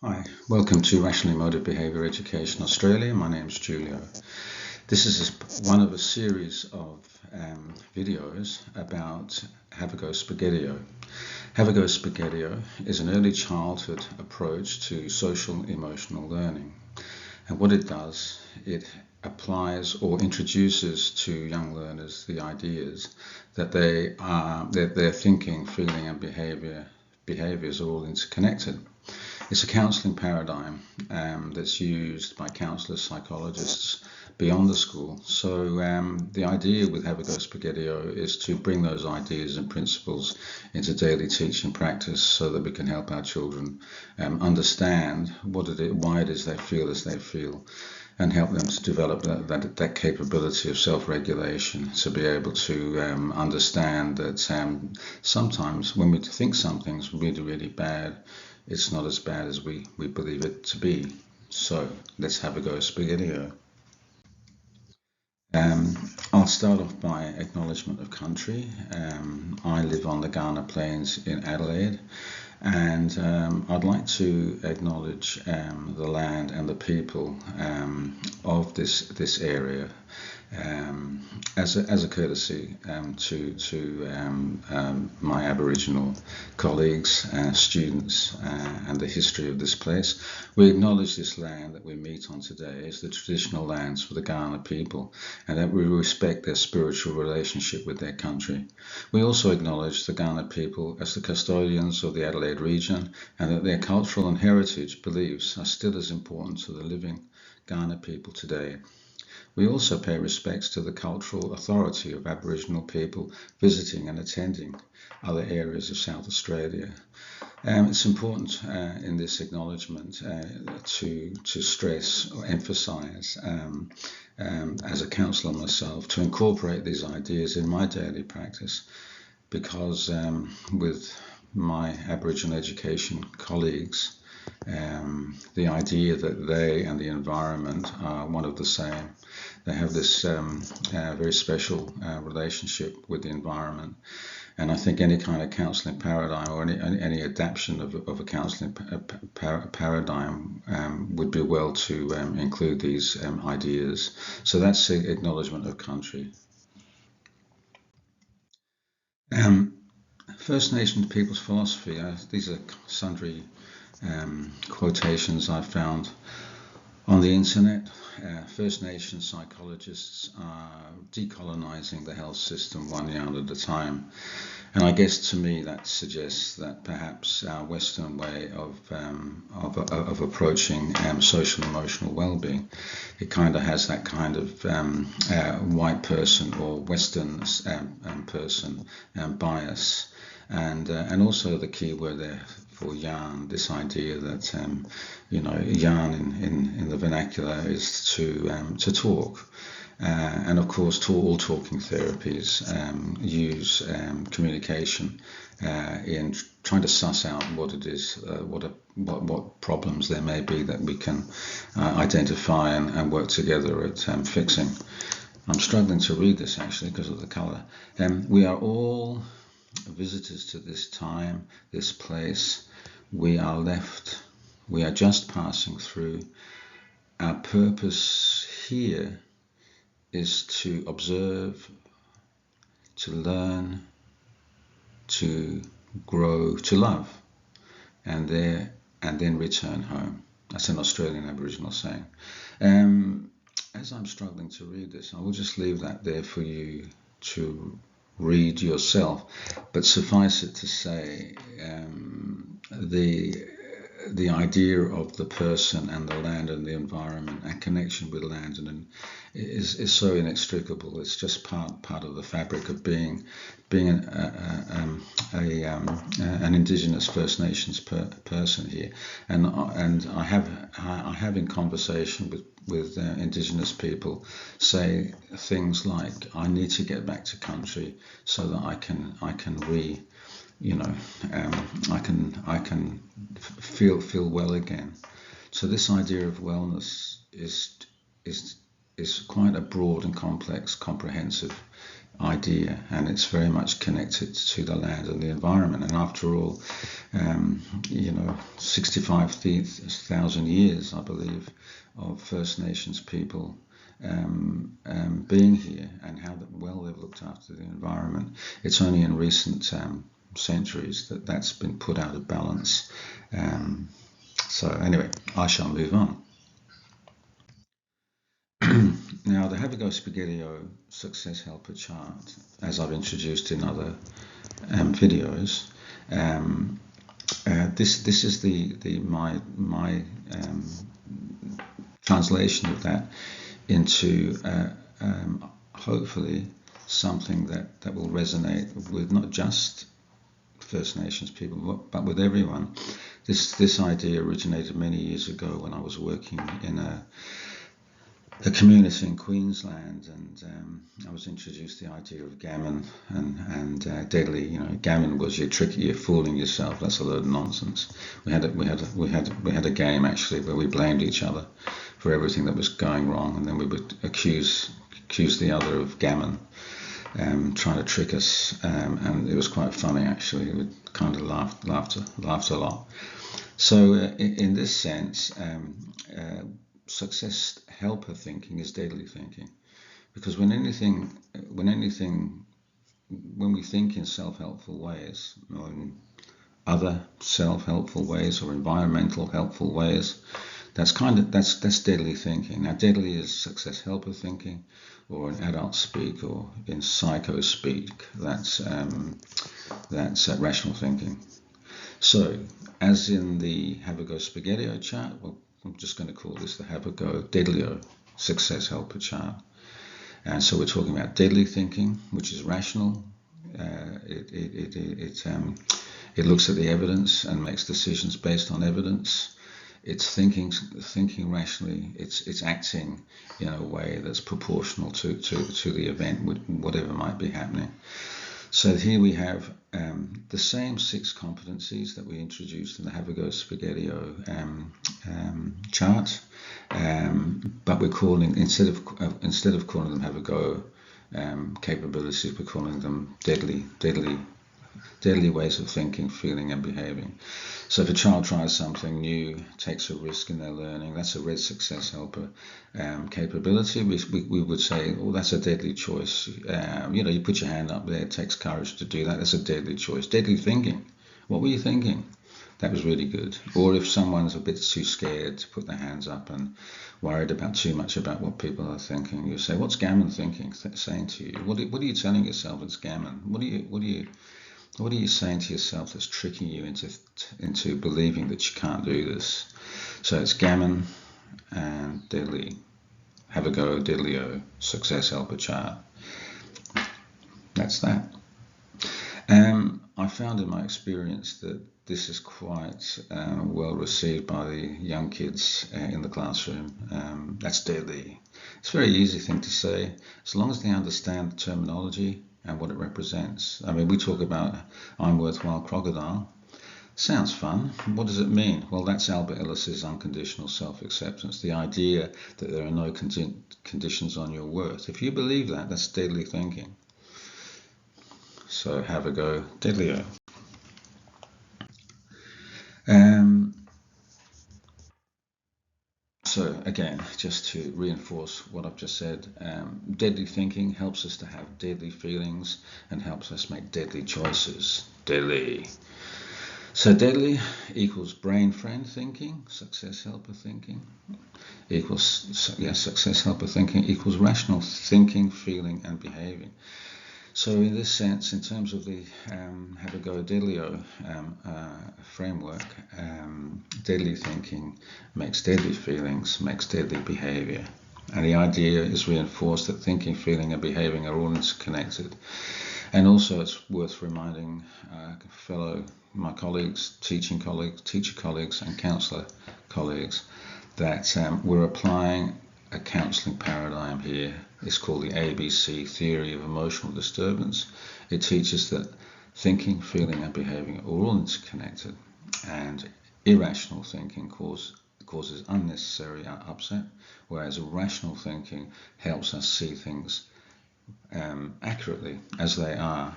Hi, welcome to Rationally Motive Behaviour Education Australia. My name is Julio. This is one of a series of videos about Have a Go Spaghettio. Have a Go Spaghettio is an early childhood approach to social emotional learning. And what it does, it applies or introduces to young learners the ideas that their thinking, feeling and behaviours are all interconnected. It's a counselling paradigm that's used by counsellors, psychologists beyond the school. So the idea with Have a Go Spaghettio is to bring those ideas and principles into daily teaching practice so that we can help our children understand why it is they feel as they feel, and help them to develop that capability of self-regulation, to be able to understand that sometimes when we think something's really, really bad, it's not as bad as we believe it to be. So let's have a go spaghettio. I'll start off by acknowledgement of country. I live on the Kaurna Plains in Adelaide, and I'd like to acknowledge the land and the people of this area as a courtesy to my Aboriginal colleagues, students, and the history of this place. We acknowledge this land that we meet on today as the traditional lands for the Kaurna people, and that we respect their spiritual relationship with their country. We also acknowledge the Kaurna people as the custodians of the Adelaide region, and that their cultural and heritage beliefs are still as important to the living Kaurna people today. We also pay respects to the cultural authority of Aboriginal people visiting and attending other areas of South Australia. It's important in this acknowledgement to stress or emphasise, as a counsellor myself, to incorporate these ideas in my daily practice, because with my Aboriginal education colleagues, the idea that they and the environment are one of the same. They have this very special relationship with the environment. And I think any kind of counselling paradigm or any adaptation of a counselling paradigm would be well to include these ideas. So that's the acknowledgement of country. First Nations people's philosophy. These are sundry quotations I've found on the internet. First Nations psychologists are decolonising the health system one yard at a time. And I guess to me that suggests that perhaps our Western way of approaching social emotional well-being, it kind of has that kind of white person or Western person bias. And also the key word there for yarn, this idea that yarn in the vernacular is to talk. And of course, all talking therapies use communication in trying to suss out what it is, what problems there may be that we can identify and work together at fixing. I'm struggling to read this actually because of the colour. We are all visitors to this time, this place. We are just passing through. Our purpose here is to observe, to learn, to grow, to love, and then return home. That's an Australian Aboriginal saying. As I'm struggling to read this, I will just leave that there for you to read yourself. But suffice it to say, the idea of the person and the land and the environment and connection with land and is so inextricable. It's just part of the fabric of being an Indigenous First Nations person here. And I have in conversation with Indigenous people say things like, I need to get back to country so that I can I can feel well again. So this idea of wellness is quite a broad and complex, comprehensive idea, and it's very much connected to the land and the environment. And after all, 65,000 years, I believe, of First Nations people being here, and how well they've looked after the environment. It's only in recent centuries that that's been put out of balance. So anyway, I shall move on. Now, the Have-A-Go Spaghetti-O Success Helper chart, as I've introduced in other videos, this is my translation of that into hopefully something that will resonate with not just First Nations people, but with everyone. This idea originated many years ago when I was working in a community in Queensland, and I was introduced to the idea of gammon and deadly. Gammon was you're fooling yourself. That's a load of nonsense. We had a game actually where we blamed each other for everything that was going wrong, and then we would accuse the other of gammon, trying to trick us, and it was quite funny actually. We kind of laughed a lot. So in this sense, success helper thinking is deadly thinking, because when we think in self-helpful ways, or in other self-helpful ways, or environmental helpful ways, that's deadly thinking. Now, deadly is success helper thinking, or in adult speak, or in psycho speak, that's rational thinking. So, as in the Have-A-Go Spaghetti-O chart, well, I'm just going to call this the Have-A-Go Deadlio Success Helper chart. And so we're talking about deadly thinking, which is rational. It looks at the evidence and makes decisions based on evidence. It's thinking rationally. It's acting in a way that's proportional to the event, whatever might be happening. So here we have the same 6 competencies that we introduced in the Have-A-Go Spaghetti-O chart, but we're calling, instead of calling them Have-A-Go capabilities, we're calling them deadly ways of thinking, feeling, and behaving. So if a child tries something new, takes a risk in their learning, that's a red success helper capability. We would say, oh, that's a deadly choice. You put your hand up there, it takes courage to do that. That's a deadly choice. Deadly thinking. What were you thinking? That was really good. Or if someone's a bit too scared to put their hands up and worried about too much about what people are thinking, you say, what's gammon thinking saying to you? What are you telling yourself it's gammon? What are you saying to yourself that's tricking you into believing that you can't do this? So it's gammon and deadly. Have-A-Go Deadlio Success Helper chart. That's that. I found in my experience that this is quite well received by the young kids in the classroom. That's deadly. It's a very easy thing to say, as long as they understand the terminology and what it represents. I mean, we talk about I'm worthwhile crocodile. Sounds fun. What does it mean? Well, that's Albert Ellis's unconditional self-acceptance, the idea that there are no conditions on your worth. If you believe that, that's deadly thinking. So have a go, Deadlio. So again, just to reinforce what I've just said, deadly thinking helps us to have deadly feelings and helps us make deadly choices. Deadly. So deadly equals brain friend thinking, success helper thinking, equals success helper thinking equals rational thinking, feeling, and behaving. So in this sense, in terms of the Have-A-Go Deadlio framework, deadly thinking makes deadly feelings, makes deadly behavior. And the idea is reinforced that thinking, feeling, and behaving are all interconnected. And also it's worth reminding my colleagues, teacher colleagues, and counsellor colleagues that we're applying a counselling paradigm here. It's called the ABC theory of emotional disturbance. It teaches that thinking, feeling, and behaving are all interconnected, and irrational thinking causes unnecessary upset, whereas rational thinking helps us see things accurately as they are.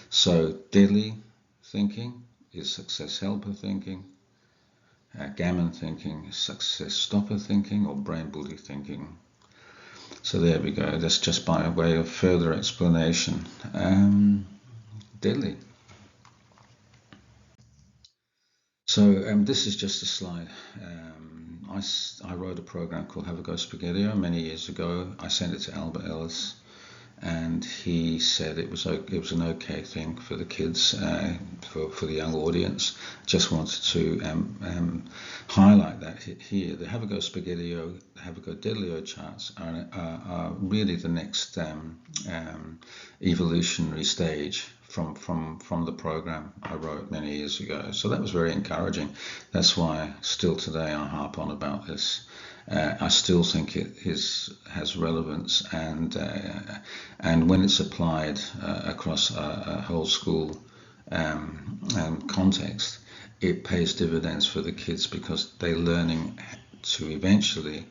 So deadly thinking is success helper thinking. Gammon thinking is success stopper thinking, or brain bully thinking. So there we go. That's just by way of further explanation. Deadly. So this is just a slide. I wrote a program called Have a Go Spaghettio many years ago. I sent it to Albert Ellis, and he said it was an okay thing for the kids, for the young audience. Just wanted to highlight that here. The Have a Go Spaghettio, Have a Go Deadlio charts are really the next evolutionary stage from the program I wrote many years ago. So that was very encouraging. That's why still today I harp on about this. I still think it has relevance, and when it's applied across a whole school context, it pays dividends for the kids, because they're learning to eventually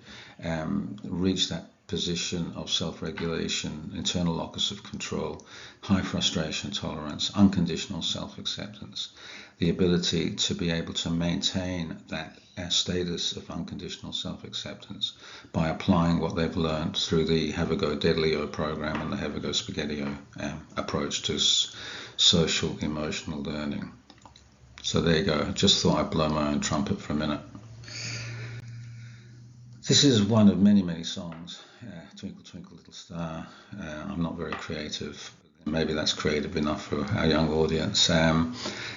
reach that position of self-regulation, internal locus of control, high frustration tolerance, unconditional self-acceptance, the ability to be able to maintain that status of unconditional self-acceptance by applying what they've learned through the Have a Go Deadlio program and the Have a Go Spaghettio approach to social emotional learning. So there you go. Just thought I'd blow my own trumpet for a minute. This is one of many, many songs. Twinkle, Twinkle, Little Star. I'm not very creative. Maybe that's creative enough for our young audience.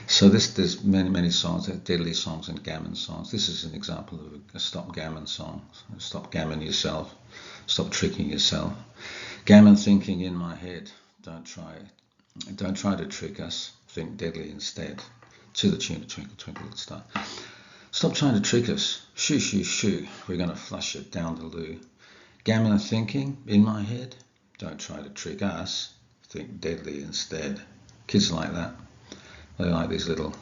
So there's many, many songs, deadly songs and gammon songs. This is an example of a stop gammon song. Stop gammon yourself. Stop tricking yourself. Gammon thinking in my head. Don't try to trick us. Think deadly instead. To the tune of Twinkle, Twinkle, Little Star. Stop trying to trick us. Shoo, shoo, shoo. We're going to flush it down the loo. Gammon thinking in my head. Don't try to trick us. Think deadly instead. Kids like that. They like these little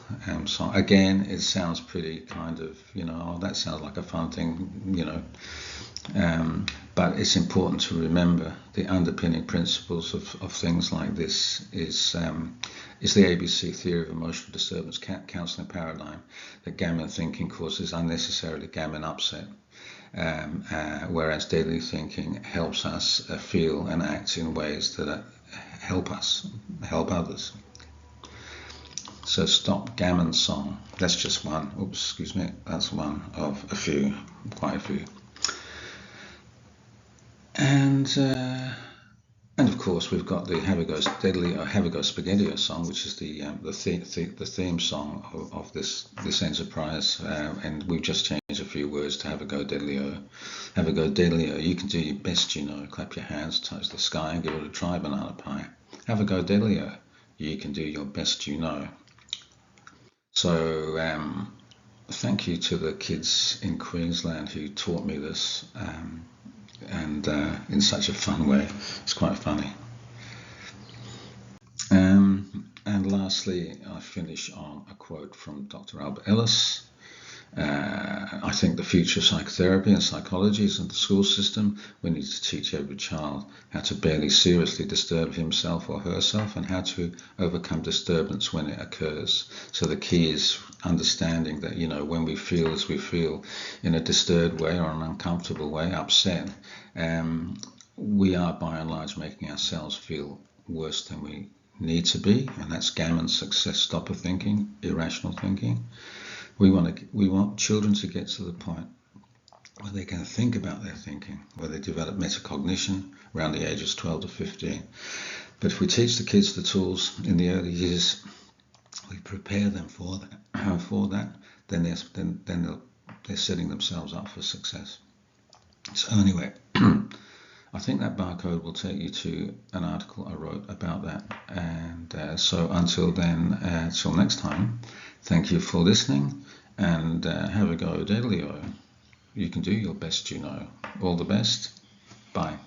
songs. Again, it sounds pretty kind of, oh, that sounds like a fun thing, but it's important to remember the underpinning principles of things like this is the ABC theory of emotional disturbance counselling paradigm, that gammon thinking causes unnecessarily gammon upset, whereas deadly thinking helps us feel and act in ways that help others. So stop gammon song. That's just one. Oops, excuse me. That's one of a few, quite a few. And of course we've got the Have a Go Deadlio, Have a Go Spaghettio song, which is the theme song of this enterprise, and we've just changed a few words to Have a Go Deadlio. Have a Go Deadlio. You can do your best, clap your hands, touch the sky, and give it a try, banana pie. Have a Go Deadlio. You can do your best, So thank you to the kids in Queensland who taught me this, and in such a fun way. It's quite funny. And lastly, I finish on a quote from Dr. Albert Ellis. I think the future of psychotherapy and psychology is in the school system. We need to teach every child how to barely seriously disturb himself or herself, and how to overcome disturbance when it occurs. So the key is understanding that, when we feel as we feel in a disturbed way or an uncomfortable way, upset, we are by and large making ourselves feel worse than we need to be, and that's gammon success stopper thinking, irrational thinking. We want children to get to the point where they can think about their thinking, where they develop metacognition around the ages 12 to 15. But if we teach the kids the tools in the early years, we prepare them for that, then they're setting themselves up for success. So anyway, I think that barcode will take you to an article I wrote about that. And so until then, till next time, thank you for listening, and have a go, Deadlio. You can do your best, All the best. Bye.